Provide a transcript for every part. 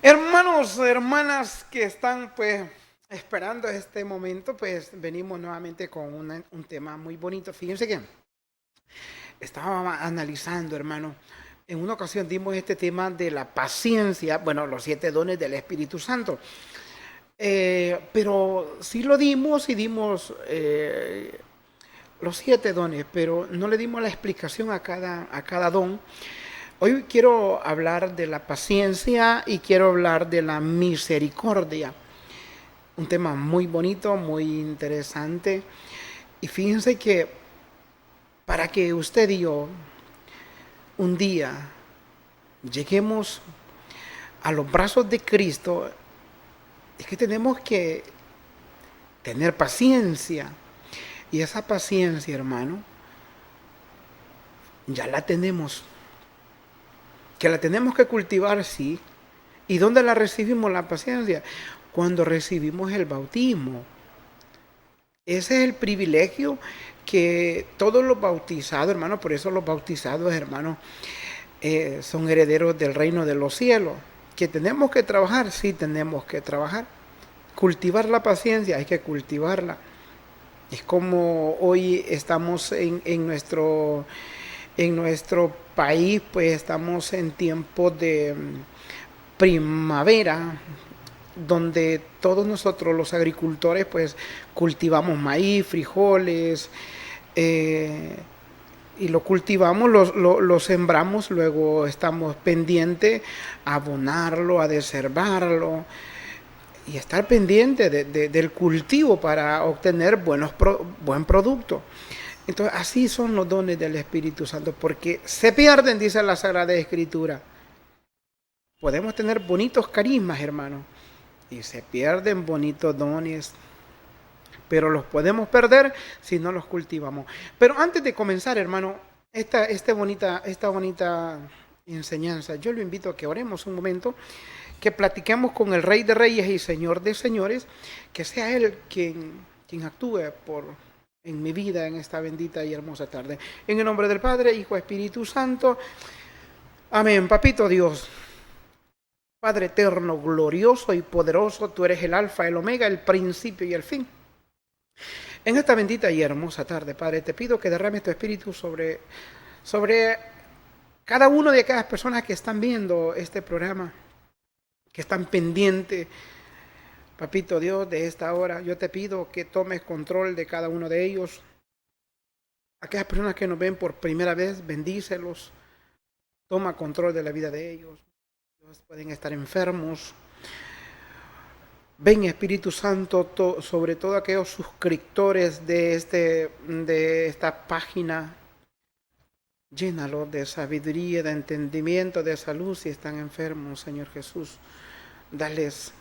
Hermanos, hermanas que están pues esperando este momento, pues venimos nuevamente con un tema muy bonito. Fíjense que estaba analizando, hermano, en una ocasión dimos este tema de la paciencia, bueno, los 7 dones del Espíritu Santo. Pero sí lo dimos y dimos los 7 dones, pero no le dimos la explicación a cada don. Hoy quiero hablar de la paciencia y quiero hablar de la misericordia. Un tema muy bonito, muy interesante. Y fíjense que para que usted y yo un día lleguemos a los brazos de Cristo, es que tenemos que tener paciencia. Y esa paciencia, hermano, ya la tenemos. Que la tenemos que cultivar, sí. ¿Y dónde la recibimos la paciencia? Cuando recibimos el bautismo. Ese es el privilegio que todos los bautizados, hermano, por eso los bautizados, hermano, son herederos del reino de los cielos. Que tenemos que trabajar, sí tenemos que trabajar. Cultivar la paciencia, hay que cultivarla. Es como hoy estamos en nuestro país, pues estamos en tiempos de primavera, donde todos nosotros los agricultores pues cultivamos maíz, frijoles, eh, y lo cultivamos, lo sembramos, luego estamos pendientes a abonarlo, a desherbarlo y estar pendiente del cultivo para obtener buen producto. Entonces así son los dones del Espíritu Santo, porque se pierden, dice la Sagrada Escritura. Podemos tener bonitos carismas, hermano, y se pierden bonitos dones, pero los podemos perder si no los cultivamos. Pero antes de comenzar, hermano, esta bonita enseñanza, yo lo invito a que oremos un momento, que platiquemos con el Rey de Reyes y Señor de Señores, que sea Él quien actúe en mi vida en esta bendita y hermosa tarde. En el nombre del Padre, Hijo, Espíritu Santo. Amén. Papito Dios, Padre eterno, glorioso y poderoso, tú eres el alfa, el omega, el principio y el fin. En esta bendita y hermosa tarde, Padre, te pido que derrames tu espíritu sobre cada una de aquellas personas que están viendo este programa, que están pendientes, Papito Dios, de esta hora. Yo te pido que tomes control de cada uno de ellos. Aquellas personas que nos ven por primera vez, bendícelos. Toma control de la vida de ellos. Ellos pueden estar enfermos. Ven, Espíritu Santo, sobre todo aquellos suscriptores de esta página. Llénalos de sabiduría, de entendimiento, de salud si están enfermos, Señor Jesús. Dales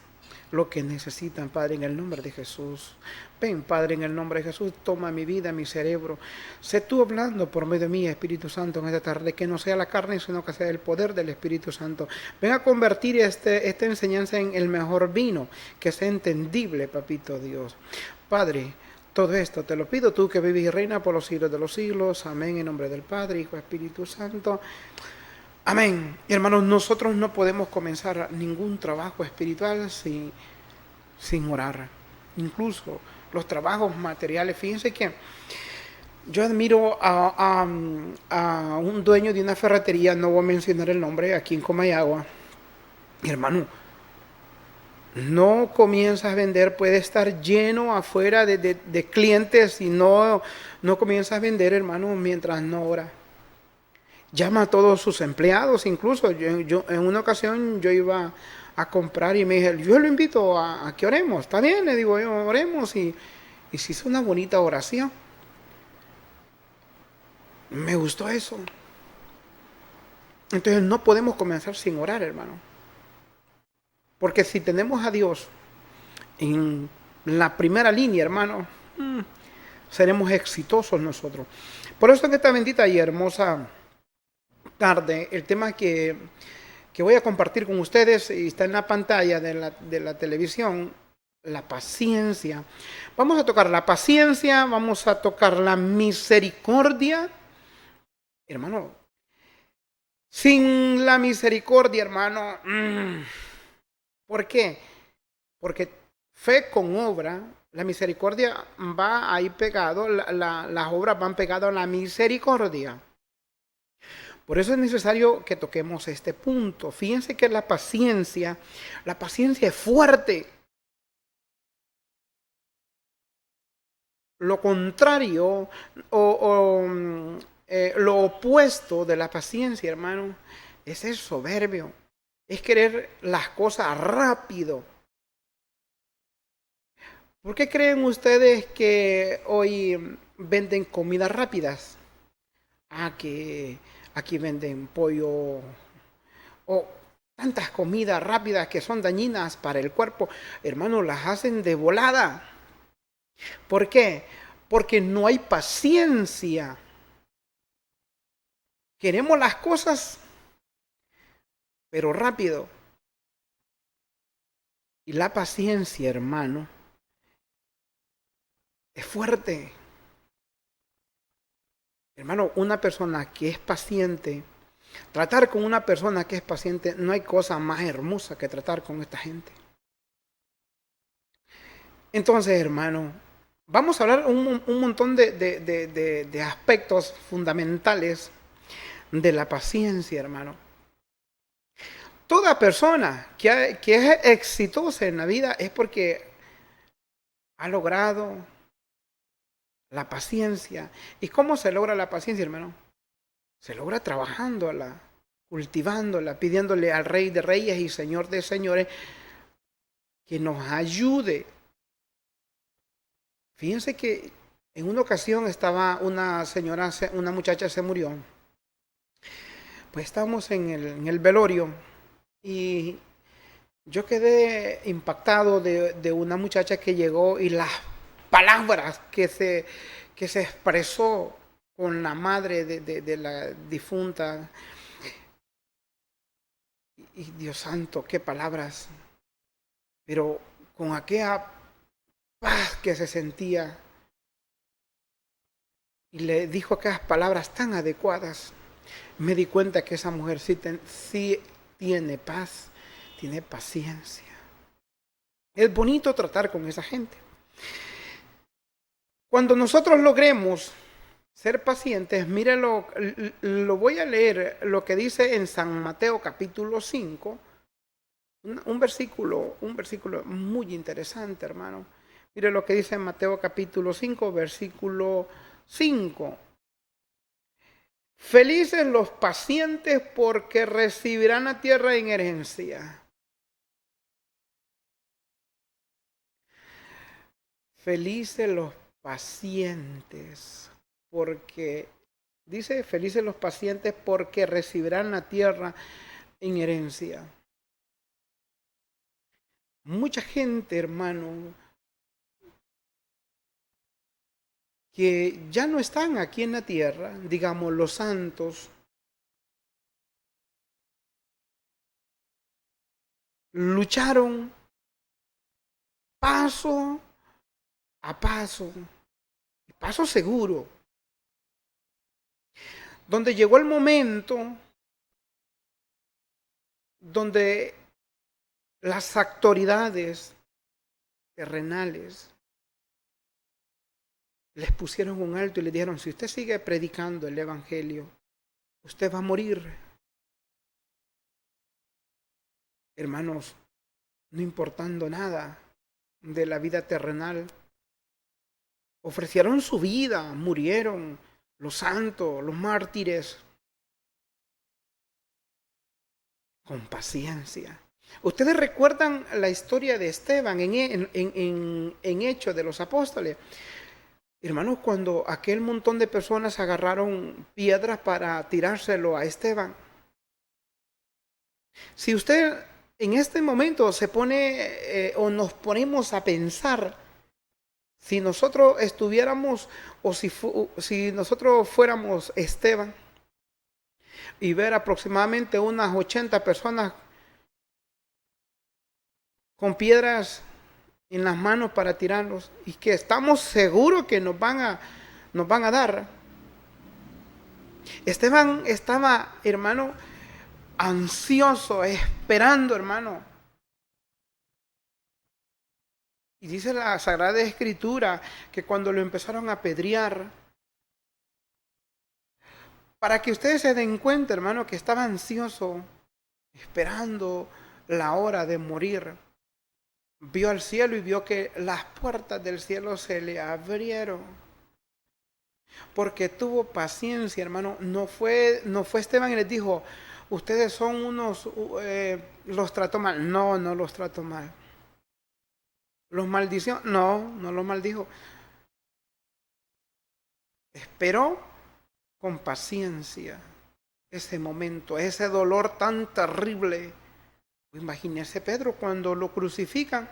lo que necesitan, Padre, en el nombre de Jesús. Ven, Padre, en el nombre de Jesús, toma mi vida, mi cerebro. Sé tú hablando por medio de mí, Espíritu Santo, en esta tarde, que no sea la carne, sino que sea el poder del Espíritu Santo. Ven a convertir esta enseñanza en el mejor vino, que sea entendible, Papito Dios. Padre, todo esto te lo pido, tú que vives y reina por los siglos de los siglos. Amén, en nombre del Padre, Hijo, Espíritu Santo. Amén. Hermanos, nosotros no podemos comenzar ningún trabajo espiritual sin orar. Incluso los trabajos materiales. Fíjense que yo admiro a un dueño de una ferretería, no voy a mencionar el nombre, aquí en Comayagua. Hermano, no comienzas a vender, puede estar lleno afuera de clientes y no comienzas a vender, hermano, mientras no ora. Llama a todos sus empleados, incluso yo en una ocasión yo iba a comprar y me dije, yo lo invito a que oremos. Está bien, le digo yo, oremos, y se hizo una bonita oración. Me gustó eso. Entonces no podemos comenzar sin orar, hermano. Porque si tenemos a Dios en la primera línea, hermano, seremos exitosos nosotros. Por eso en esta bendita y hermosa tarde, el tema que voy a compartir con ustedes y está en la pantalla de la televisión, la paciencia. Vamos a tocar la paciencia, vamos a tocar la misericordia. Hermano, sin la misericordia, hermano, ¿Por qué? Porque fe con obra, la misericordia va ahí pegado, las obras van pegadas a la misericordia. Por eso es necesario que toquemos este punto. Fíjense que la paciencia es fuerte. Lo contrario lo opuesto de la paciencia, hermano, es el soberbio. Es querer las cosas rápido. ¿Por qué creen ustedes que hoy venden comidas rápidas? Que aquí venden pollo o tantas comidas rápidas que son dañinas para el cuerpo. Hermano, las hacen de volada. ¿Por qué? Porque no hay paciencia. Queremos las cosas, pero rápido. Y la paciencia, hermano, es fuerte. Hermano, una persona que es paciente, tratar con una persona que es paciente, no hay cosa más hermosa que tratar con esta gente. Entonces, hermano, vamos a hablar un montón de aspectos fundamentales de la paciencia, hermano. Toda persona que es exitosa en la vida es porque ha logrado la paciencia. ¿Y cómo se logra la paciencia, hermano? Se logra trabajándola, cultivándola, pidiéndole al Rey de Reyes y Señor de Señores que nos ayude. Fíjense que en una ocasión estaba una señora, una muchacha se murió. Pues estábamos en el velorio y yo quedé impactado de una muchacha que llegó y las palabras que se expresó con la madre de la difunta. Y Dios santo, qué palabras. Pero con aquella paz que se sentía. Y le dijo aquellas palabras tan adecuadas. Me di cuenta que esa mujer sí tiene paz, tiene paciencia. Es bonito tratar con esa gente. Cuando nosotros logremos ser pacientes, mire lo voy a leer, lo que dice en San Mateo capítulo 5, un versículo muy interesante, hermano. Mire lo que dice en Mateo capítulo 5, versículo 5. Felices los pacientes porque recibirán la tierra en herencia. Felices los pacientes porque, dice, felices los pacientes porque recibirán la tierra en herencia. Mucha gente, hermano, que ya no están aquí en la tierra, digamos los santos, lucharon paso a paso, paso seguro, donde llegó el momento donde las autoridades terrenales les pusieron un alto y le dijeron, si usted sigue predicando el evangelio, usted va a morir. Hermanos, no importando nada de la vida terrenal, ofrecieron su vida, murieron los santos, los mártires, con paciencia. Ustedes recuerdan la historia de Esteban en Hechos de los Apóstoles. Hermanos, cuando aquel montón de personas agarraron piedras para tirárselo a Esteban. Si usted en este momento se pone o nos ponemos a pensar, si nosotros estuviéramos o si nosotros fuéramos Esteban y ver aproximadamente unas 80 personas con piedras en las manos para tirarlos y que estamos seguros que nos van a dar. Esteban estaba, hermano, ansioso, esperando, hermano, Y dice la Sagrada Escritura que cuando lo empezaron a apedrear, para que ustedes se den cuenta, hermano, que estaba ansioso, esperando la hora de morir, vio al cielo y vio que las puertas del cielo se le abrieron. Porque tuvo paciencia, hermano. No fue Esteban y les dijo, ustedes son unos, los trató mal. No, no los trató mal. ¿Los maldició? No, no los maldijo. Esperó con paciencia ese momento, ese dolor tan terrible. Imagínese Pedro cuando lo crucifican.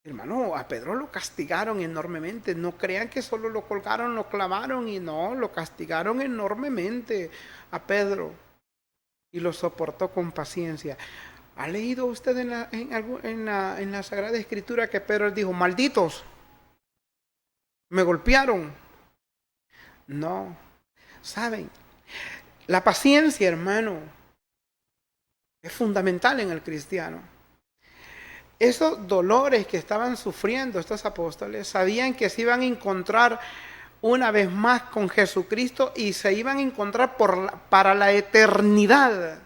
Hermano, a Pedro lo castigaron enormemente. No crean que solo lo colgaron, lo clavaron y no, lo castigaron enormemente a Pedro. Y lo soportó con paciencia. ¿Ha leído usted en la Sagrada Escritura que Pedro dijo, malditos, me golpearon? No. ¿Saben? La paciencia, hermano, es fundamental en el cristiano. Esos dolores que estaban sufriendo estos apóstoles, sabían que se iban a encontrar una vez más con Jesucristo y se iban a encontrar para la eternidad.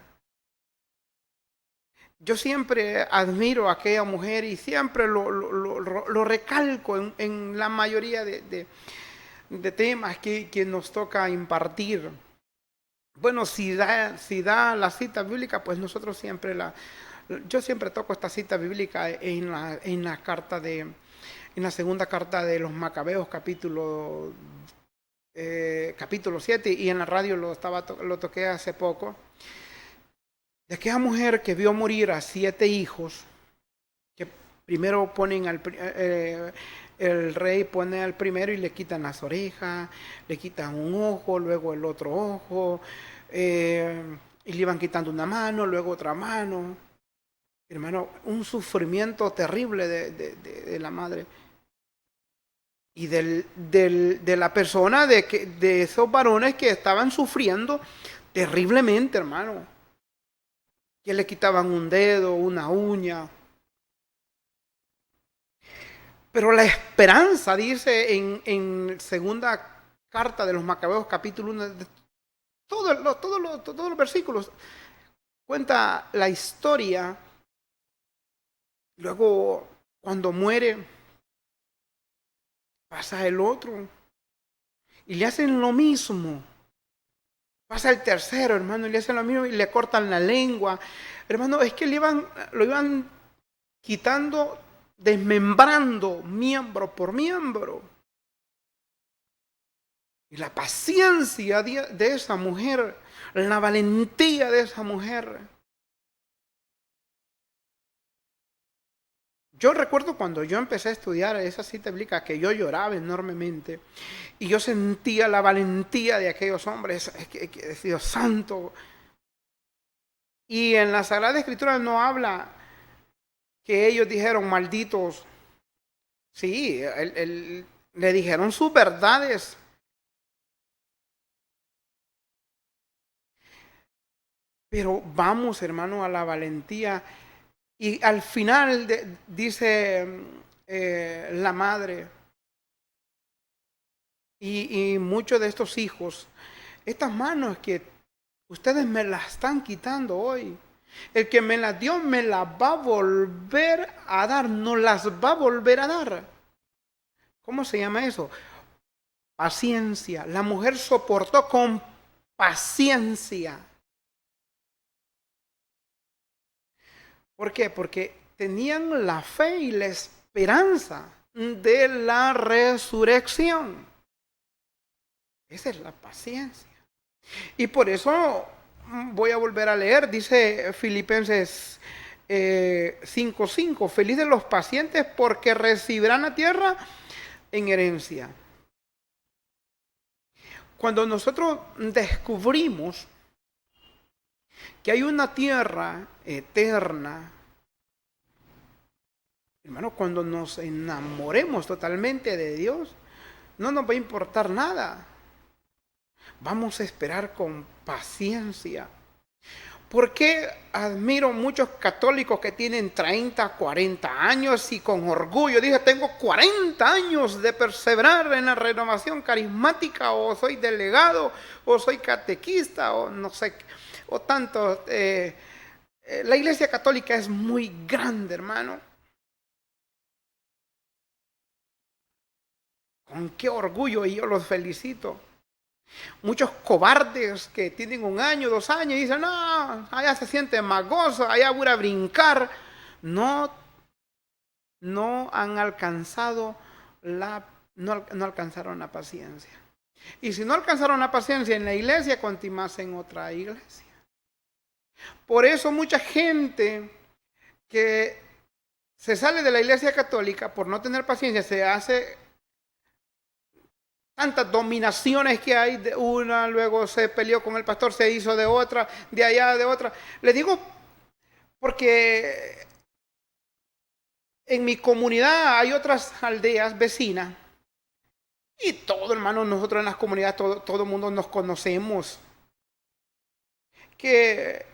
Yo siempre admiro a aquella mujer y siempre lo recalco en la mayoría de temas que nos toca impartir. Bueno, si da la cita bíblica, pues nosotros siempre yo siempre toco esta cita bíblica en la segunda carta de los Macabeos, capítulo 7, y en la radio lo toqué hace poco, de aquella mujer que vio morir a 7 hijos, que primero ponen el rey pone al primero y le quitan las orejas, le quitan un ojo, luego el otro ojo, y le iban quitando una mano, luego otra mano. Hermano, un sufrimiento terrible de la madre. Y de la persona, de esos varones que estaban sufriendo terriblemente, hermano. Que le quitaban un dedo, una uña. Pero la esperanza, dice en segunda carta de los Macabeos, capítulo 1, todos los versículos, cuenta la historia. Luego, cuando muere, pasa el otro y le hacen lo mismo. Pasa el tercero, hermano, y le hacen lo mismo y le cortan la lengua. Hermano, es que lo iban quitando, desmembrando miembro por miembro. Y la paciencia de esa mujer, la valentía de esa mujer. Yo recuerdo cuando yo empecé a estudiar esa cita bíblica que yo lloraba enormemente y yo sentía la valentía de aquellos hombres, Dios santo. Y en la Sagrada Escritura no habla que ellos dijeron malditos. Sí, le dijeron sus verdades. Pero vamos, hermano, a la valentía. Y al final dice la madre y muchos de estos hijos, estas manos que ustedes me las están quitando hoy, el que me las dio me las va a volver a dar, no las va a volver a dar. ¿Cómo se llama eso? Paciencia. La mujer soportó con paciencia. ¿Por qué? Porque tenían la fe y la esperanza de la resurrección. Esa es la paciencia. Y por eso voy a volver a leer, dice Filipenses 5:5, feliz de los pacientes porque recibirán la tierra en herencia. Cuando nosotros descubrimos que hay una tierra eterna, hermano, cuando nos enamoremos totalmente de Dios, no nos va a importar nada. Vamos a esperar con paciencia. ¿Por qué admiro muchos católicos que tienen 30, 40 años y con orgullo dije, tengo 40 años de perseverar en la renovación carismática, o soy delegado, o soy catequista, o no sé, o tanto? La Iglesia Católica es muy grande, hermano. Con qué orgullo, y yo los felicito. Muchos cobardes que tienen 1 año, 2 años y dicen, no, allá se siente más gozo, allá voy a brincar. No, no han alcanzado no alcanzaron la paciencia. Y si no alcanzaron la paciencia en la iglesia, cuanto más en otra iglesia. Por eso mucha gente que se sale de la iglesia católica por no tener paciencia, se hace tantas dominaciones que hay de una, luego se peleó con el pastor, se hizo de otra, de allá, de otra. Le digo porque en mi comunidad hay otras aldeas vecinas y todo, hermano, nosotros en las comunidades, todo el mundo nos conocemos. Que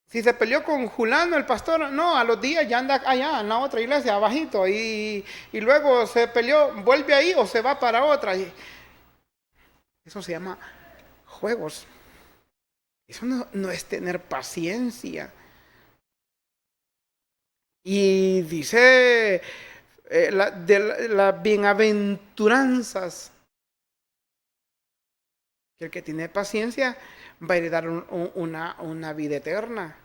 si se peleó con Julano, el pastor, no, a los días ya anda allá en la otra iglesia, abajito, y luego se peleó, vuelve ahí o se va para otra. Y eso se llama juegos. Eso no es tener paciencia. Y dice de las bienaventuranzas, que el que tiene paciencia va a heredar una vida eterna.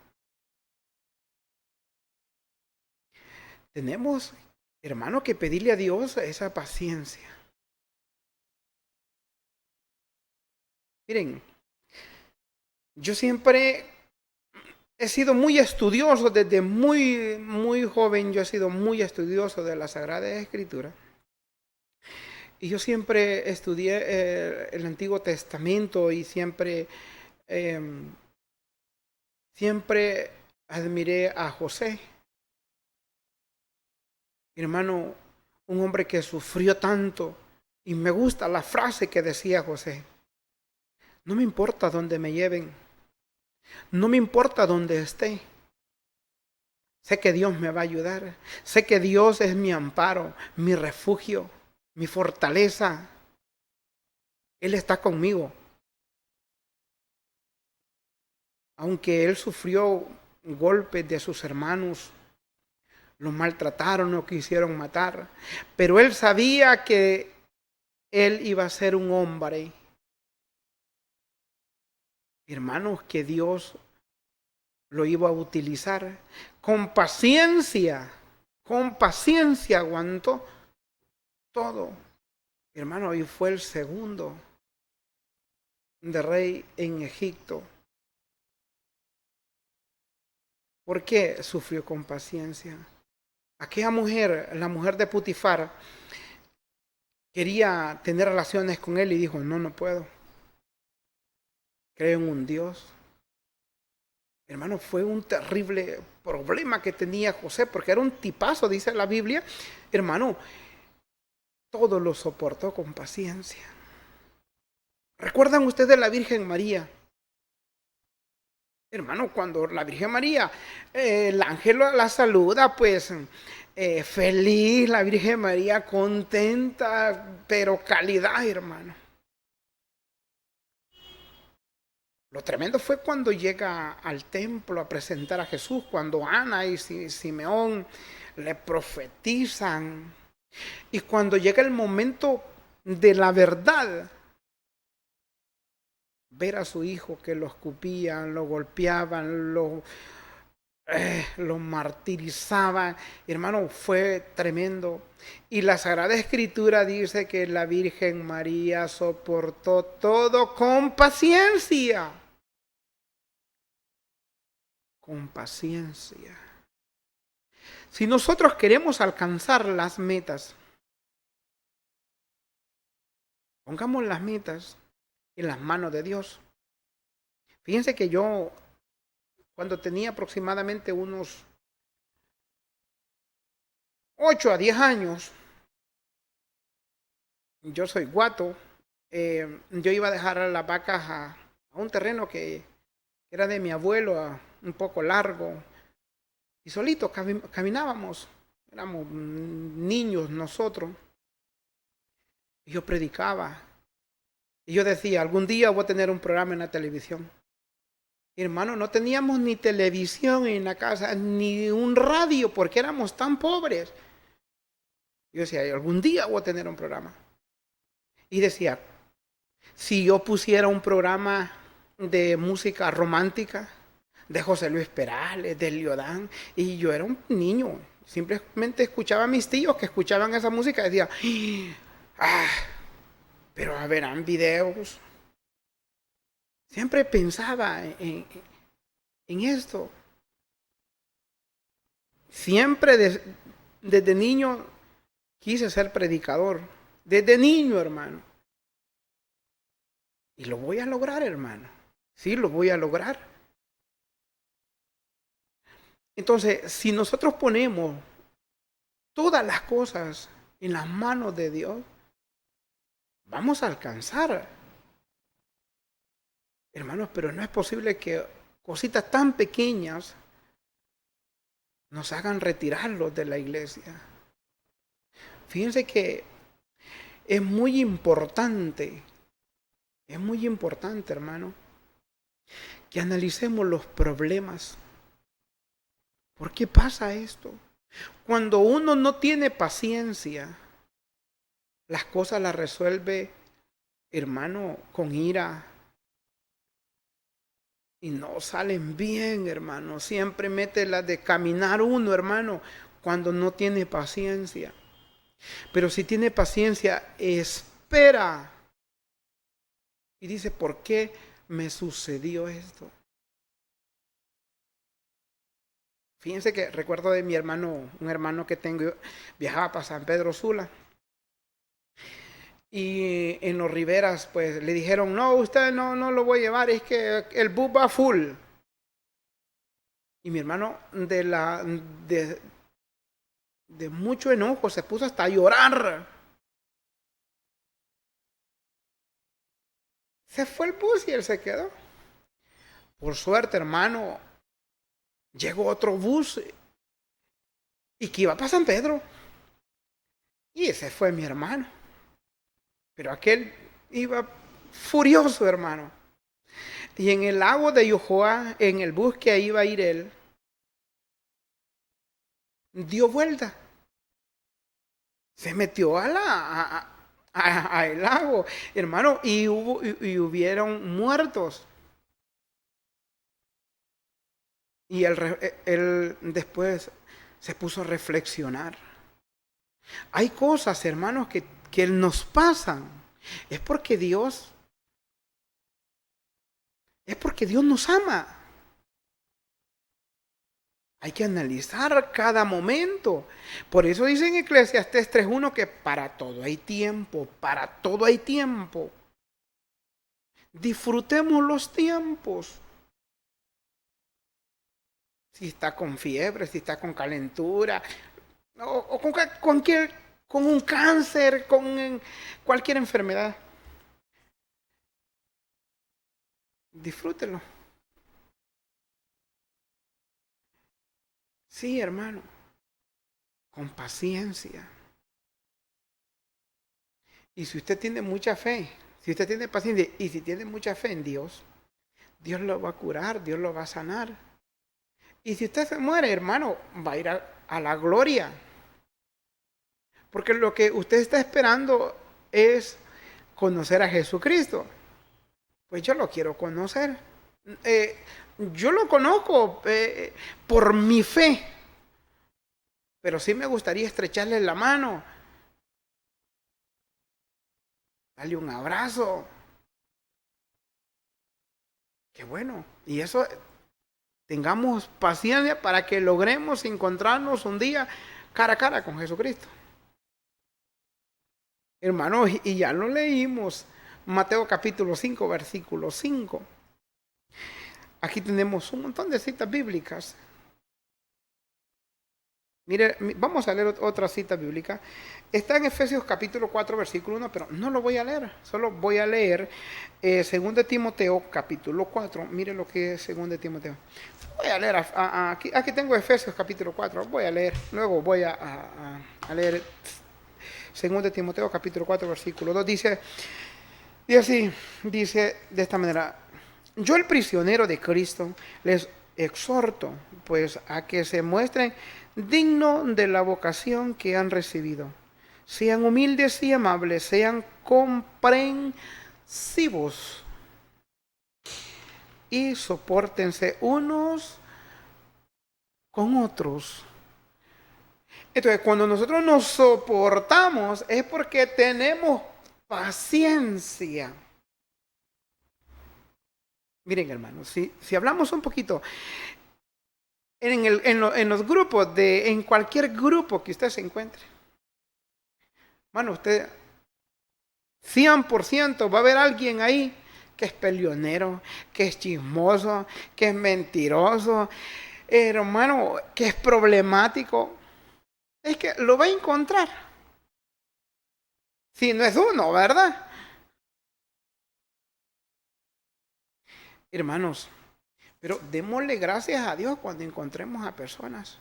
Tenemos, hermano, que pedirle a Dios esa paciencia. Miren, yo siempre he sido muy estudioso, desde muy, muy joven yo he sido muy estudioso de la Sagrada Escritura. Y yo siempre estudié el Antiguo Testamento y siempre admiré a José. Mi hermano, un hombre que sufrió tanto. Y me gusta la frase que decía José. No me importa dónde me lleven. No me importa dónde esté. Sé que Dios me va a ayudar. Sé que Dios es mi amparo, mi refugio, mi fortaleza. Él está conmigo. Aunque él sufrió golpes de sus hermanos, lo maltrataron, lo quisieron matar, pero él sabía que él iba a ser un hombre. Hermanos, que Dios lo iba a utilizar. Con paciencia aguantó todo. Hermano, y fue el segundo de rey en Egipto. ¿Por qué sufrió con paciencia? Aquella mujer, la mujer de Putifar, quería tener relaciones con él y dijo, no puedo. Creo en un Dios. Hermano, fue un terrible problema que tenía José, porque era un tipazo, dice la Biblia. Hermano, todo lo soportó con paciencia. ¿Recuerdan ustedes la Virgen María? Hermano, cuando la Virgen María, el ángel la saluda, pues feliz, la Virgen María contenta, pero calidad, hermano. Lo tremendo fue cuando llega al templo a presentar a Jesús, cuando Ana y Simeón le profetizan. Y cuando llega el momento de la verdad, ver a su hijo que lo escupían, lo golpeaban, lo martirizaban, hermano, fue tremendo. Y la Sagrada Escritura dice que la Virgen María soportó todo con paciencia. Con paciencia. Si nosotros queremos alcanzar las metas, pongamos las metas en las manos de Dios. Fíjense que yo, cuando tenía aproximadamente unos 8 a 10 años, yo soy guato, yo iba a dejar a las vacas a un terreno que era de mi abuelo, un poco largo, y solito caminábamos. Éramos niños nosotros. Y yo predicaba. Y yo decía, algún día voy a tener un programa en la televisión. Y, hermano, no teníamos ni televisión en la casa, ni un radio, porque éramos tan pobres. Yo decía, algún día voy a tener un programa. Y decía, si yo pusiera un programa de música romántica, de José Luis Perales, de Liodán, y yo era un niño, simplemente escuchaba a mis tíos que escuchaban esa música y decía, pero verán videos. Siempre pensaba en esto. Siempre desde niño quise ser predicador. Desde niño, hermano. Y lo voy a lograr, hermano. Sí, lo voy a lograr. Entonces, si nosotros ponemos todas las cosas en las manos de Dios, vamos a alcanzar. Hermanos, pero no es posible que cositas tan pequeñas nos hagan retirarlos de la iglesia. Fíjense que es muy importante, hermano, que analicemos los problemas. ¿Por qué pasa esto? Cuando uno no tiene paciencia, las cosas las resuelve, hermano, con ira. Y no salen bien, hermano. Siempre mete la de caminar uno, hermano, cuando no tiene paciencia. Pero si tiene paciencia, espera. Y dice, ¿por qué me sucedió esto? Fíjense que recuerdo de mi hermano, un hermano que tengo, viajaba para San Pedro Sula. Y en los Riberas, pues le dijeron, no, usted no lo voy a llevar, es que el bus va full. Y mi hermano de mucho enojo se puso hasta a llorar. Se fue el bus y él se quedó. Por suerte, hermano, llegó otro bus y que iba para San Pedro. Y ese fue mi hermano. Pero aquel iba furioso, hermano. Y en el lago de Yohoa, en el bus que iba a ir él, dio vuelta. Se metió al lago, hermano, y hubieron muertos. Y él después se puso a reflexionar. Hay cosas, hermanos, que nos pasan. Es porque Dios nos ama. Hay que analizar cada momento. Por eso dice en Eclesiastés 3:1 que para todo hay tiempo, para todo hay tiempo. Disfrutemos los tiempos. Si está con fiebre, si está con calentura, o con un cáncer, con cualquier enfermedad. Disfrútelo. Sí, hermano, con paciencia. Y si usted tiene mucha fe, si usted tiene paciencia y si tiene mucha fe en Dios, Dios lo va a curar, Dios lo va a sanar. Y si usted se muere, hermano, va a ir a la gloria. Porque lo que usted está esperando es conocer a Jesucristo. Pues yo lo quiero conocer. Yo lo conozco por mi fe. Pero sí me gustaría estrecharle la mano. Darle un abrazo. Qué bueno. Y eso, tengamos paciencia para que logremos encontrarnos un día cara a cara con Jesucristo. Hermanos, y ya lo leímos. Mateo capítulo 5, versículo 5. Aquí tenemos un montón de citas bíblicas. Mire, vamos a leer otra cita bíblica. Está en Efesios capítulo 4, versículo 1, pero no lo voy a leer. Solo voy a leer 2 Timoteo capítulo 4. Mire lo que es 2 Timoteo. Voy a leer, aquí tengo Efesios capítulo 4, voy a leer, luego voy a leer 2 Timoteo capítulo 4 versículo 2, dice así, dice de esta manera: yo, el prisionero de Cristo, les exhorto pues a que se muestren dignos de la vocación que han recibido. Sean humildes y amables, sean comprensivos y sopórtense unos con otros. Entonces, cuando nosotros nos soportamos es porque tenemos paciencia. Miren, hermanos, si hablamos un poquito en los grupos, en cualquier grupo que usted se encuentre, hermano, usted 100% va a haber alguien ahí que es peleonero, que es chismoso, que es mentiroso, hermano, que es problemático. Es que lo va a encontrar. Si no es uno, ¿verdad? Hermanos, pero démosle gracias a Dios cuando encontremos a personas.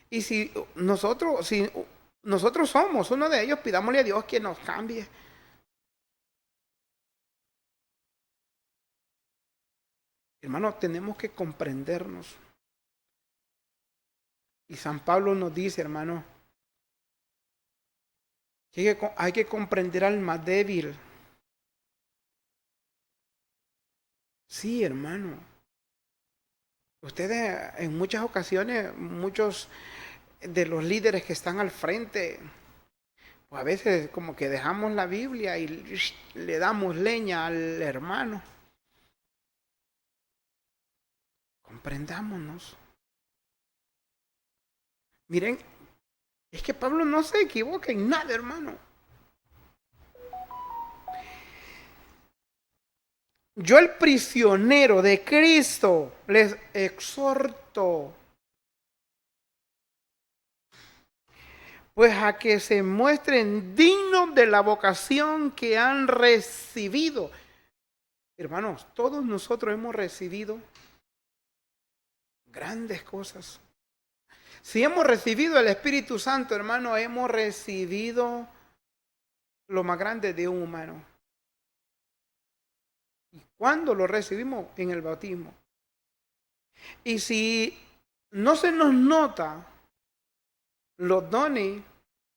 Y si nosotros somos uno de ellos, pidámosle a Dios que nos cambie. Hermanos, tenemos que comprendernos. Y San Pablo nos dice, hermano, que hay que comprender al más débil. Sí, hermano. Ustedes en muchas ocasiones, muchos de los líderes que están al frente, pues a veces como que dejamos la Biblia y le damos leña al hermano. Comprendámonos. Miren, es que Pablo no se equivoca en nada, hermano. Yo, el prisionero de Cristo, les exhorto pues a que se muestren dignos de la vocación que han recibido. Hermanos, todos nosotros hemos recibido grandes cosas. Si hemos recibido el Espíritu Santo, hermano, hemos recibido lo más grande de un humano. ¿Y cuándo lo recibimos? En el bautismo. Y si no se nos nota los dones,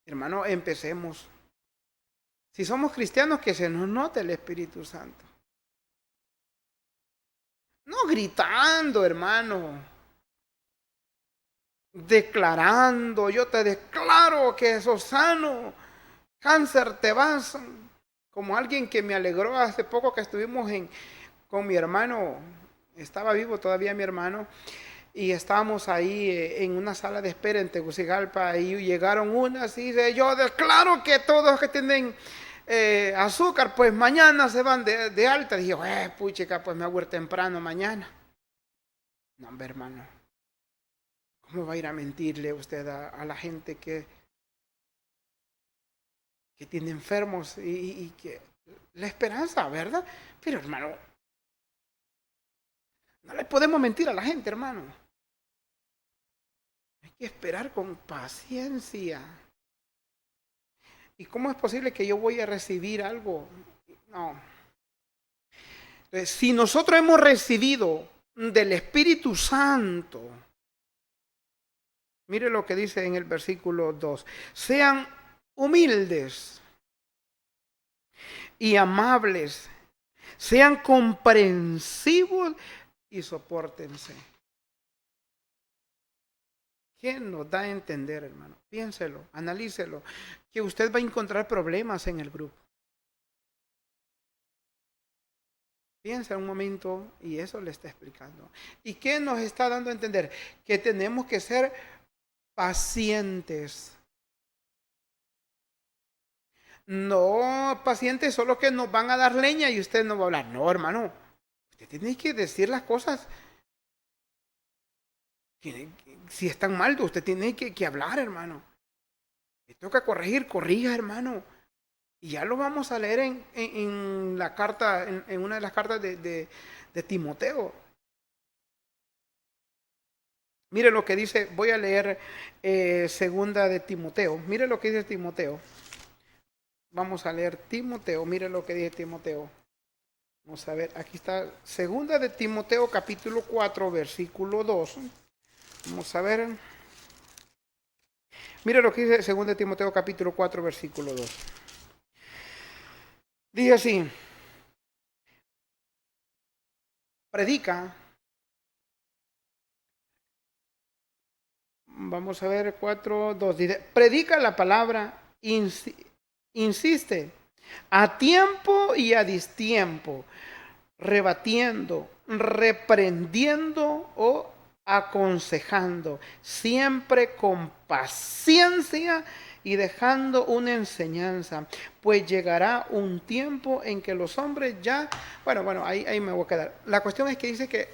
hermano, empecemos. Si somos cristianos, que se nos note el Espíritu Santo. No gritando, hermano. Declarando, yo te declaro que sos sano. Cáncer te vas. Como alguien que me alegró hace poco que estuvimos con mi hermano. Estaba vivo todavía mi hermano. Y estábamos ahí en una sala de espera en Tegucigalpa. Y llegaron unas y dice: yo declaro que todos que tienen azúcar, pues mañana se van de alta. Dije, puchica, pues me voy a ir temprano mañana. No, hombre, hermano. ¿Cómo va a ir a mentirle usted a la gente que tiene enfermos y que la esperanza, ¿verdad? Pero, hermano, no le podemos mentir a la gente, hermano. Hay que esperar con paciencia. ¿Y cómo es posible que yo voy a recibir algo? No. Entonces, si nosotros hemos recibido del Espíritu Santo, mire lo que dice en el versículo 2. Sean humildes y amables. Sean comprensivos y sopórtense. ¿Quién nos da a entender, hermano? Piénselo, analícelo, que usted va a encontrar problemas en el grupo. Piensa un momento y eso le está explicando. ¿Y qué nos está dando a entender? Que tenemos que ser pacientes. No pacientes solo que nos van a dar leña y usted no va a hablar. No, hermano. Usted tiene que decir las cosas. Si están mal, usted tiene que hablar, hermano. Le toca corregir, corrija, hermano. Y ya lo vamos a leer en la carta, en una de las cartas de Timoteo. Mire lo que dice, voy a leer segunda de Timoteo. Mire lo que dice Timoteo. Vamos a leer Timoteo, mire lo que dice Timoteo. Vamos a ver, aquí está, segunda de Timoteo capítulo 4, versículo 2. Vamos a ver. Mire lo que dice segunda de Timoteo capítulo 4, versículo 2. Dice así, predica. Vamos a ver 4, 2. Dice, predica la palabra, insiste, a tiempo y a distiempo, rebatiendo, reprendiendo o aconsejando, siempre con paciencia y dejando una enseñanza, pues llegará un tiempo en que los hombres ya, bueno, ahí me voy a quedar. La cuestión es que dice que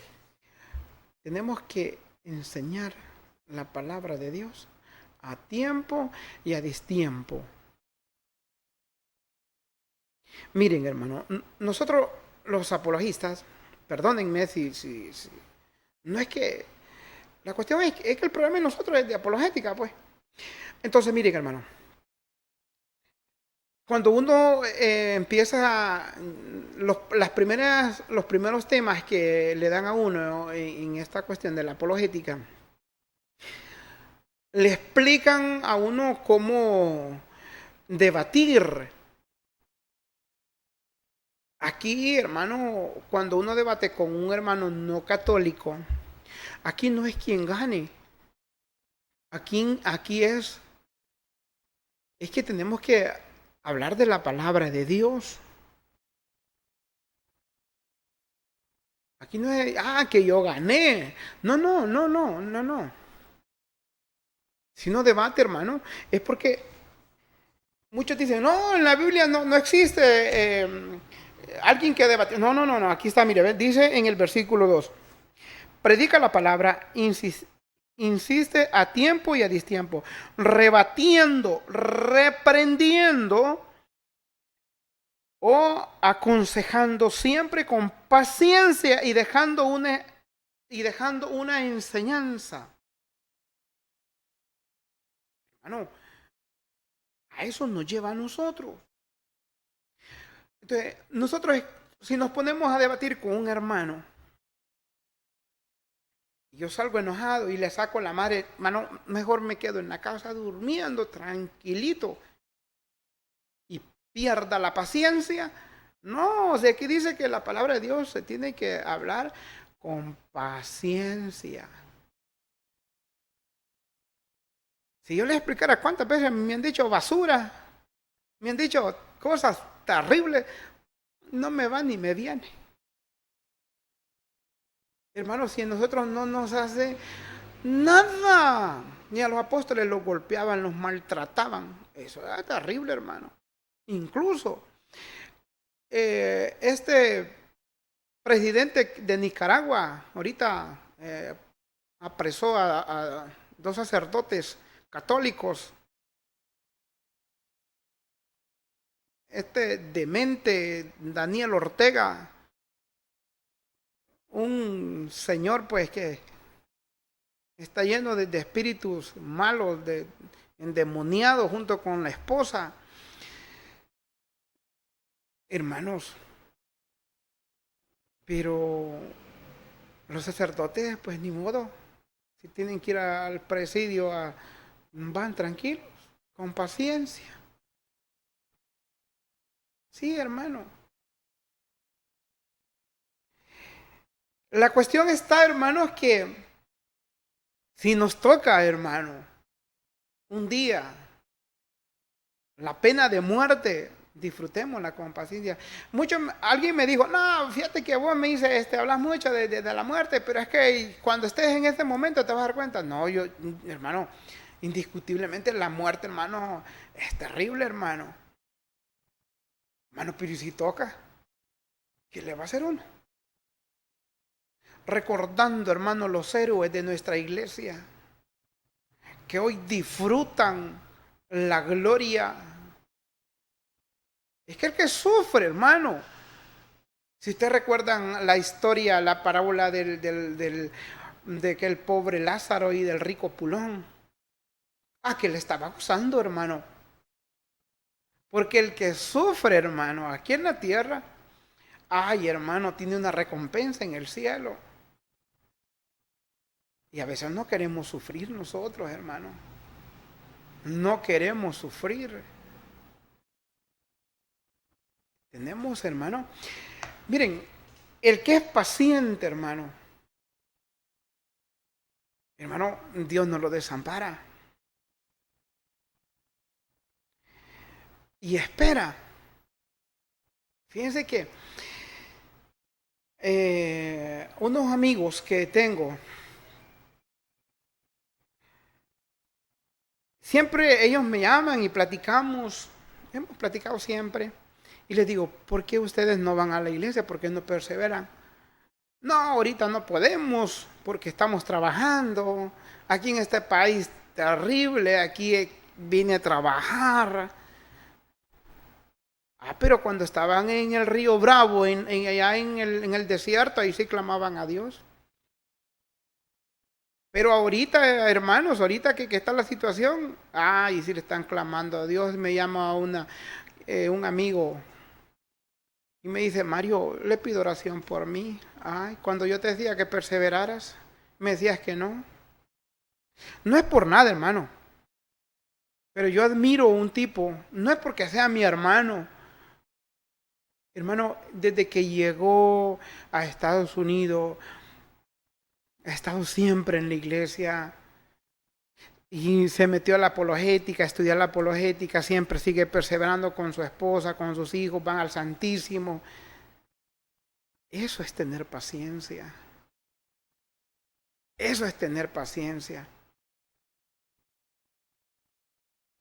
tenemos que enseñar la palabra de Dios a tiempo y a distiempo. Miren, hermano, nosotros los apologistas, perdónenme si no es que, la cuestión es que el problema de nosotros es de apologética, pues. Entonces, miren, hermano, cuando uno empieza los primeros temas que le dan a uno en esta cuestión de la apologética, le explican a uno cómo debatir. Aquí, hermano, cuando uno debate con un hermano no católico, aquí no es quien gane. Aquí es que tenemos que hablar de la palabra de Dios. Aquí no es, que yo gané. No. Si no debate, hermano, es porque muchos dicen, no, en la Biblia no existe alguien que debate. No, aquí está, mire, dice en el versículo 2, predica la palabra, insiste a tiempo y a distiempo, rebatiendo, reprendiendo o aconsejando siempre con paciencia y dejando una enseñanza. Hermano, a eso nos lleva a nosotros. Entonces, nosotros, si nos ponemos a debatir con un hermano, yo salgo enojado y le saco la madre, hermano, mejor me quedo en la casa durmiendo tranquilito y pierda la paciencia. No, de aquí dice que la palabra de Dios se tiene que hablar con paciencia. Si yo les explicara cuántas veces me han dicho basura, me han dicho cosas terribles, no me va ni me viene. Hermanos, si a nosotros no nos hace nada, ni a los apóstoles los golpeaban, los maltrataban, eso era terrible, hermano. Incluso este presidente de Nicaragua ahorita apresó a dos sacerdotes católicos. Este demente Daniel Ortega, un señor pues que está lleno de espíritus malos, endemoniados junto con la esposa. Hermanos, pero los sacerdotes pues ni modo, si tienen que ir al presidio van tranquilos, con paciencia. Sí, hermano. La cuestión está, hermanos, que si nos toca, hermano, un día la pena de muerte, disfrutémosla con paciencia. Alguien me dijo, no, fíjate que vos me dices, hablas mucho de la muerte, pero es que cuando estés en este momento te vas a dar cuenta. No, hermano, indiscutiblemente la muerte, hermano, es terrible, hermano. Hermano, pero si toca, ¿qué le va a hacer uno? Recordando, hermano, los héroes de nuestra iglesia, que hoy disfrutan la gloria. Es que el que sufre, hermano. Si ustedes recuerdan la historia, la parábola del de aquel pobre Lázaro y del rico Pulón. Que le estaba gozando, hermano. Porque el que sufre, hermano, aquí en la tierra, ay, hermano, tiene una recompensa en el cielo. Y a veces no queremos sufrir nosotros, hermano. No queremos sufrir. Tenemos, hermano. Miren, el que es paciente, hermano, Dios no lo desampara. Y espera. Fíjense que unos amigos que tengo, siempre ellos me llaman y platicamos, hemos platicado siempre, y les digo, ¿por qué ustedes no van a la iglesia? ¿Por qué no perseveran? No, ahorita no podemos, porque estamos trabajando, aquí en este país terrible, aquí vine a trabajar. Pero cuando estaban en el río Bravo, allá en el desierto, ahí sí clamaban a Dios. Pero ahorita, hermanos, ahorita que está la situación, y sí le están clamando a Dios. Me llama un amigo y me dice, Mario, le pido oración por mí. Cuando yo te decía que perseveraras, me decías que no. No es por nada, hermano. Pero yo admiro a un tipo, no es porque sea mi hermano. Hermano, desde que llegó a Estados Unidos, ha estado siempre en la iglesia y se metió a la apologética, a estudiar la apologética, siempre sigue perseverando con su esposa, con sus hijos, van al Santísimo. Eso es tener paciencia. Eso es tener paciencia.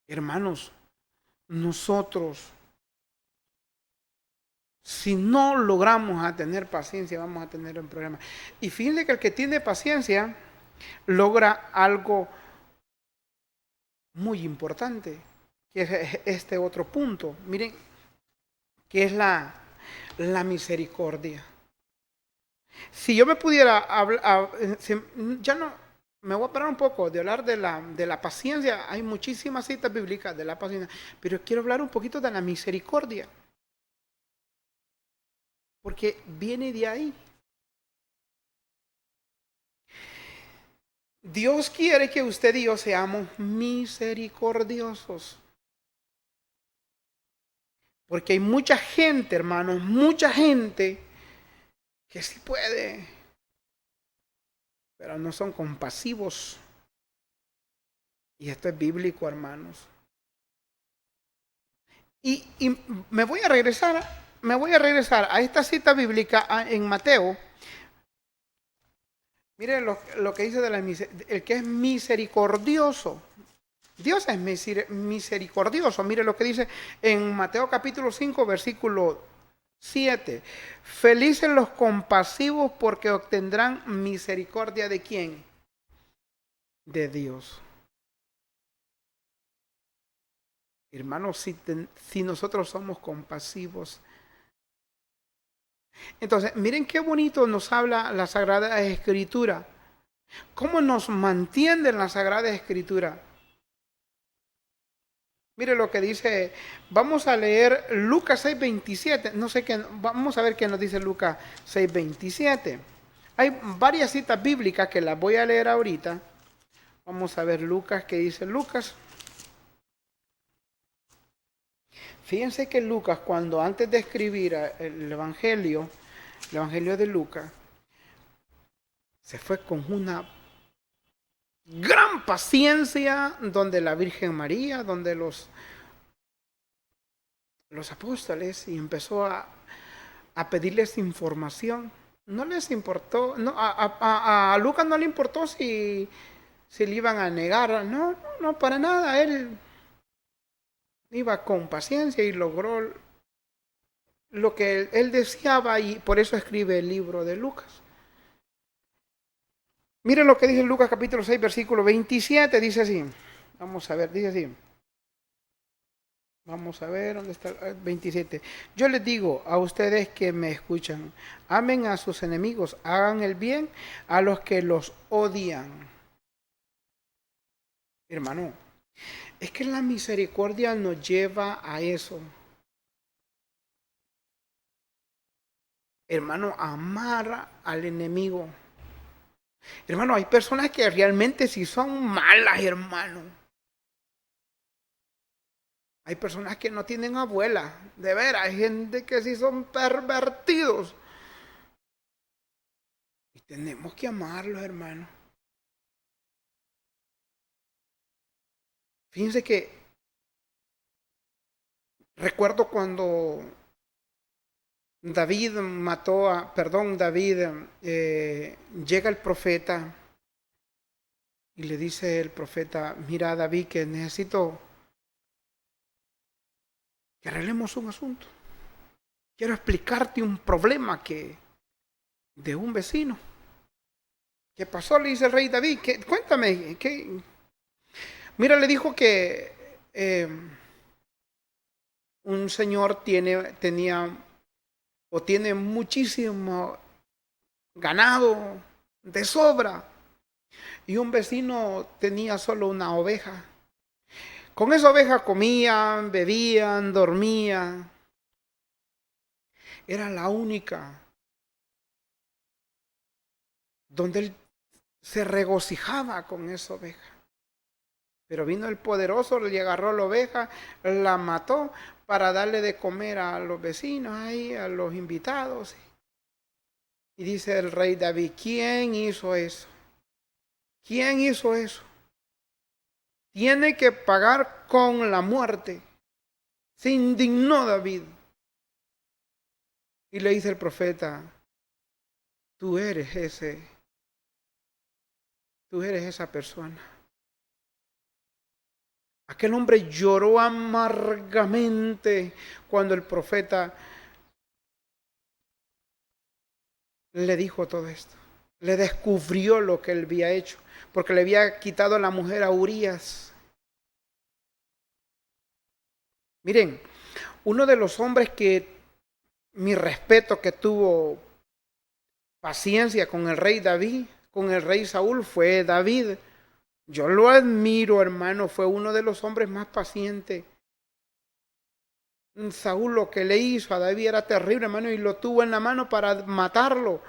Hermanos, nosotros, si no logramos a tener paciencia, vamos a tener un problema. Y fíjense que el que tiene paciencia logra algo muy importante, que es este otro punto. Miren, que es la misericordia. Si yo me pudiera hablar, ya no, me voy a parar un poco de hablar de la paciencia. Hay muchísimas citas bíblicas de la paciencia, pero quiero hablar un poquito de la misericordia, porque viene de ahí. Dios quiere que usted y yo seamos misericordiosos. Porque hay mucha gente, hermanos, mucha gente que sí puede, pero no son compasivos. Y esto es bíblico, hermanos. Y me voy a regresar a esta cita bíblica en Mateo. Mire lo que dice el que es misericordioso. Dios es misericordioso. Mire lo que dice en Mateo capítulo 5, versículo 7. Felices los compasivos porque obtendrán misericordia ¿de quién? De Dios. Hermanos, si nosotros somos compasivos. Entonces, miren qué bonito nos habla la Sagrada Escritura. ¿Cómo nos mantiene la Sagrada Escritura? Mire lo que dice, vamos a leer Lucas 6:27. No sé qué, vamos a ver qué nos dice Lucas 6:27. Hay varias citas bíblicas que las voy a leer ahorita. Vamos a ver Lucas, ¿qué dice Lucas? Fíjense que Lucas, cuando antes de escribir el Evangelio de Lucas, se fue con una gran paciencia donde la Virgen María, donde los apóstoles, y empezó a pedirles información. No les importó, no, a Lucas no le importó si le iban a negar, no, para nada. Él iba con paciencia y logró lo que él deseaba, y por eso escribe el libro de Lucas. Miren lo que dice Lucas capítulo 6, versículo 27, dice así. Vamos a ver, dice así. Vamos a ver dónde está el 27. Yo les digo a ustedes que me escuchan, amen a sus enemigos, hagan el bien a los que los odian. Hermano, es que la misericordia nos lleva a eso. Hermano, amar al enemigo. Hermano, hay personas que realmente sí son malas, hermano. Hay personas que no tienen abuela, de veras, hay gente que sí son pervertidos. Y tenemos que amarlos, hermano. Fíjense que recuerdo cuando David llega el profeta y le dice el profeta, mira David, que necesito que arreglemos un asunto. Quiero explicarte un problema de un vecino. ¿Qué pasó? Le dice el rey David. Cuéntame. Mira, le dijo que un señor tenía o tiene muchísimo ganado de sobra y un vecino tenía solo una oveja. Con esa oveja comían, bebían, dormían. Era la única donde él se regocijaba con esa oveja. Pero vino el poderoso, le agarró la oveja, la mató para darle de comer a los vecinos, ahí, a los invitados. Y dice el rey David, ¿quién hizo eso? ¿Quién hizo eso? Tiene que pagar con la muerte. Se indignó David. Y le dice el profeta, tú eres esa persona. Aquel hombre lloró amargamente cuando el profeta le dijo todo esto. Le descubrió lo que él había hecho, porque le había quitado la mujer a Urías. Miren, uno de los hombres que mi respeto que tuvo paciencia con el rey David, con el rey Saúl, fue David. Yo lo admiro, hermano, fue uno de los hombres más pacientes. Saúl lo que le hizo a David era terrible, hermano, y lo tuvo en la mano para matarlo.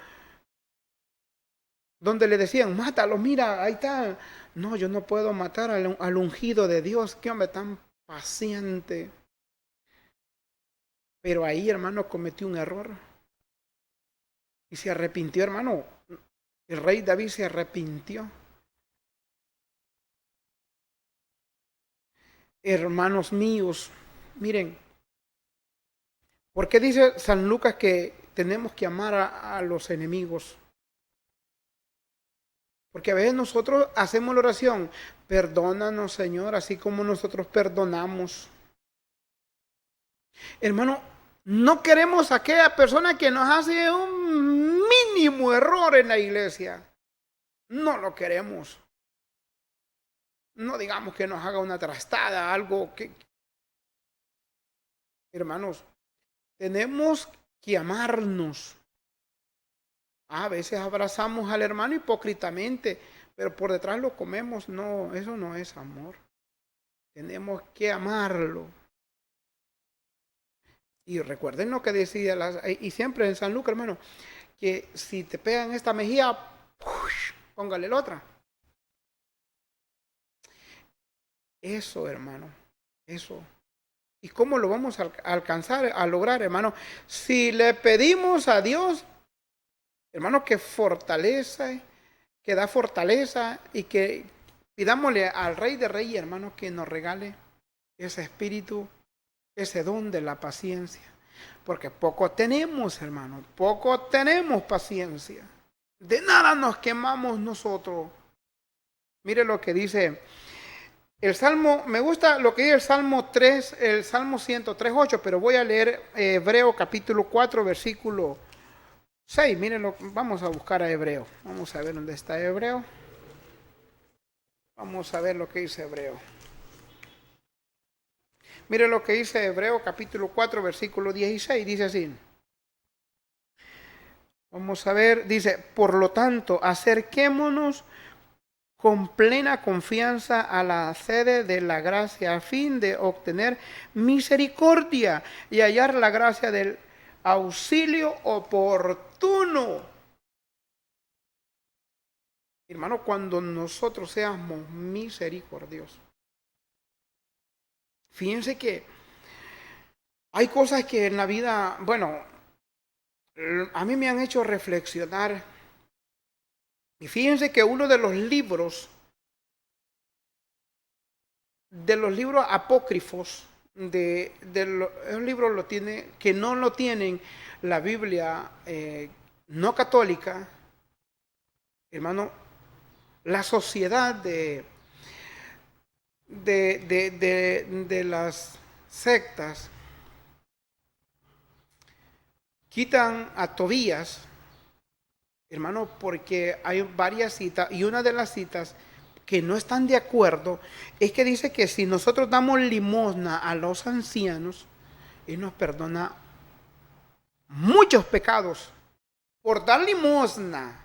Donde le decían, mátalo, mira, ahí está. No, yo no puedo matar al ungido de Dios. Qué hombre tan paciente. Pero ahí, hermano, cometió un error. Y se arrepintió, hermano. El rey David se arrepintió. Hermanos míos, miren, ¿por qué dice San Lucas que tenemos que amar a los enemigos? Porque a veces nosotros hacemos la oración, perdónanos Señor, así como nosotros perdonamos. Hermano, no queremos a aquella persona que nos hace un mínimo error en la iglesia. No lo queremos. No digamos que nos haga una trastada, algo que... Hermanos, tenemos que amarnos. A veces abrazamos al hermano hipócritamente, pero por detrás lo comemos. No, eso no es amor. Tenemos que amarlo. Y recuerden lo que decía, y siempre en San Lucas, hermano, que si te pegan esta mejilla, póngale la otra. Eso, hermano, eso. ¿Y cómo lo vamos a alcanzar, a lograr, hermano? Si le pedimos a Dios, hermano, que fortaleza, que da fortaleza y que pidámosle al Rey de Reyes, hermano, que nos regale ese espíritu, ese don de la paciencia. Porque poco tenemos, hermano, poco tenemos paciencia. De nada nos quemamos nosotros. Mire lo que dice el Salmo, me gusta lo que dice el Salmo 3, el Salmo 103.8, pero voy a leer Hebreo capítulo 4, versículo 6. Miren, vamos a buscar a Hebreo. Vamos a ver dónde está Hebreo. Vamos a ver lo que dice Hebreo. Mire lo que dice Hebreo capítulo 4, versículo 16. Dice así. Vamos a ver, dice, por lo tanto, acerquémonos con plena confianza a la sede de la gracia a fin de obtener misericordia y hallar la gracia del auxilio oportuno. Hermano, cuando nosotros seamos misericordiosos, fíjense que hay cosas que en la vida, bueno, a mí me han hecho reflexionar. Y fíjense que uno de los libros apócrifos, los libros lo tiene, que no lo tienen la Biblia no católica, hermano, la sociedad de las sectas quitan a Tobías, hermano, porque hay varias citas y una de las citas que no están de acuerdo es que dice que si nosotros damos limosna a los ancianos, Él nos perdona muchos pecados por dar limosna.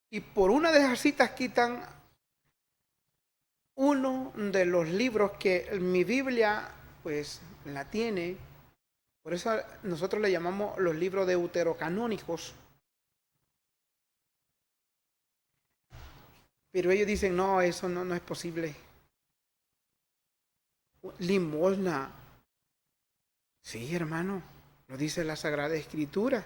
Y por una de esas citas quitan uno de los libros que mi Biblia pues la tiene. Por eso nosotros le llamamos los libros deuterocanónicos. Pero ellos dicen, no, eso no es posible. Limosna. Sí, hermano, lo dice la Sagrada Escritura.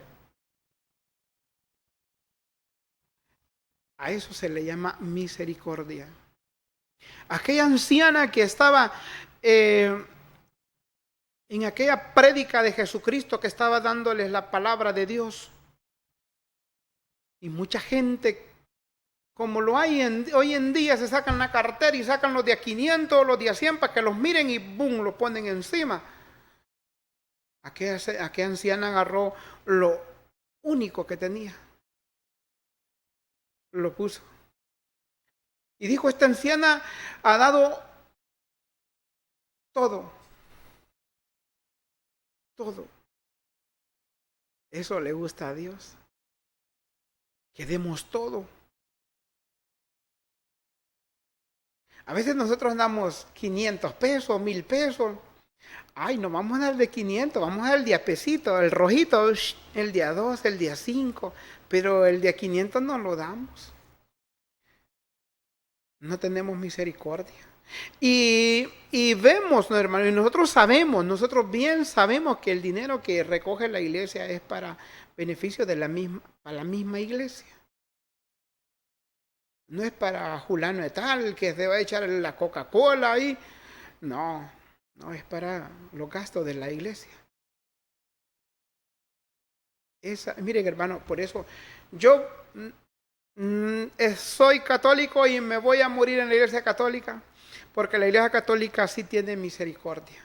A eso se le llama misericordia. Aquella anciana que estaba en aquella prédica de Jesucristo que estaba dándoles la palabra de Dios. Y mucha gente, como lo hay hoy en día, se sacan la cartera y sacan los de a 500, los de a 100 para que los miren y ¡bum!, lo ponen encima. Aquella anciana agarró lo único que tenía. Lo puso. Y dijo, esta anciana ha dado todo. Todo. Eso le gusta a Dios. Que demos todo. A veces nosotros damos 500 pesos, 1000 pesos. Ay, no vamos a dar de 500, vamos a dar el día pesito, el rojito, el día 2, el día 5. Pero el día 500 no lo damos. No tenemos misericordia. Y vemos, ¿no, hermano? Y nosotros sabemos, nosotros bien sabemos que el dinero que recoge la iglesia es para beneficio de la misma iglesia. No es para fulano de tal, que se va a echar la Coca-Cola ahí. No, es para los gastos de la iglesia. Miren, hermano, por eso yo soy católico y me voy a morir en la iglesia católica, porque la iglesia católica sí tiene misericordia.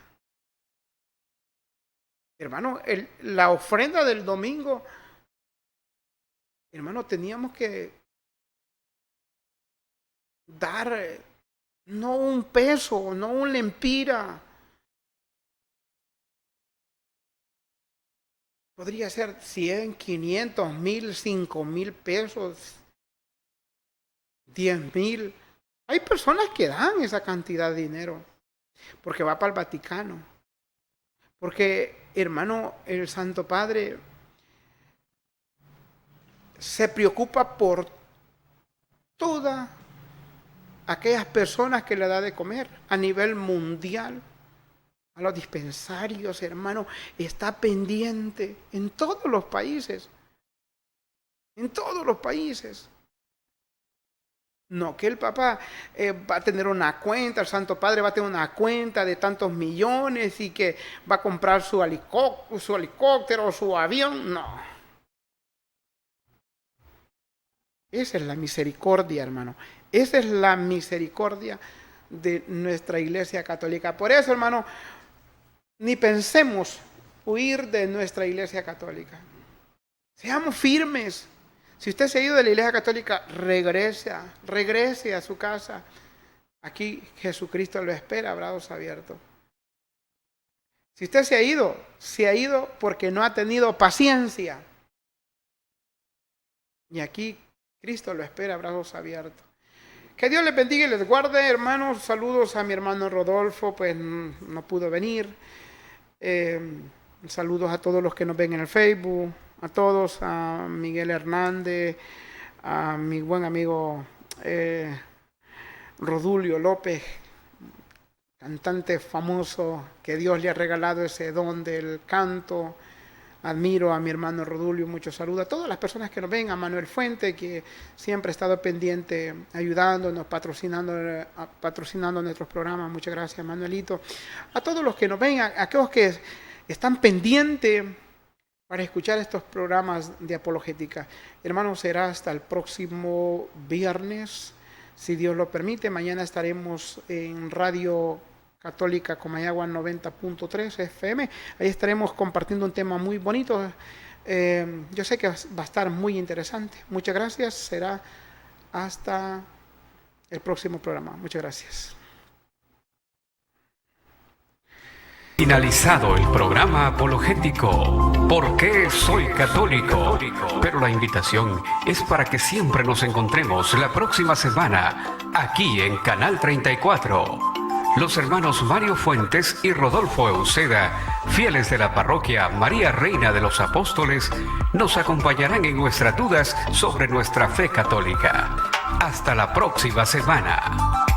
Hermano, la ofrenda del domingo, hermano, teníamos que dar no un peso, no un lempira. Podría ser 100, 500, 1000, 5000 pesos, 10,000. Hay personas que dan esa cantidad de dinero porque va para el Vaticano. Porque, hermano, el Santo Padre se preocupa por todas aquellas personas que le da de comer a nivel mundial. A los dispensarios, hermano, está pendiente en todos los países. En todos los países. No, que el Papa va a tener una cuenta, el Santo Padre va a tener una cuenta de tantos millones y que va a comprar su helicóptero, su avión. No. Esa es la misericordia, hermano. Esa es la misericordia de nuestra iglesia católica. Por eso, hermano, ni pensemos huir de nuestra iglesia católica. Seamos firmes. Si usted se ha ido de la iglesia católica, regrese a su casa. Aquí Jesucristo lo espera, brazos abiertos. Si usted se ha ido porque no ha tenido paciencia. Y aquí Cristo lo espera, brazos abiertos. Que Dios les bendiga y les guarde, hermanos. Saludos a mi hermano Rodolfo, pues no pudo venir. Saludos a todos los que nos ven en el Facebook, a todos, a Miguel Hernández, a mi buen amigo Rodulio López, cantante famoso, que Dios le ha regalado ese don del canto. Admiro a mi hermano Rodulio, muchos saludos a todas las personas que nos ven, a Manuel Fuente, que siempre ha estado pendiente, ayudándonos, patrocinando nuestros programas. Muchas gracias, Manuelito. A todos los que nos ven, a aquellos que están pendientes para escuchar estos programas de apologética. Hermanos, será hasta el próximo viernes, si Dios lo permite. Mañana estaremos en Radio Católica Comayagua 90.3 FM. Ahí estaremos compartiendo un tema muy bonito. Yo sé que va a estar muy interesante. Muchas gracias. Será hasta el próximo programa. Muchas gracias. Finalizado el programa apologético. ¿Por qué soy católico? Pero la invitación es para que siempre nos encontremos la próxima semana aquí en Canal 34. Los hermanos Mario Fuentes y Rodolfo Euseda, fieles de la parroquia María Reina de los Apóstoles, nos acompañarán en nuestras dudas sobre nuestra fe católica. Hasta la próxima semana.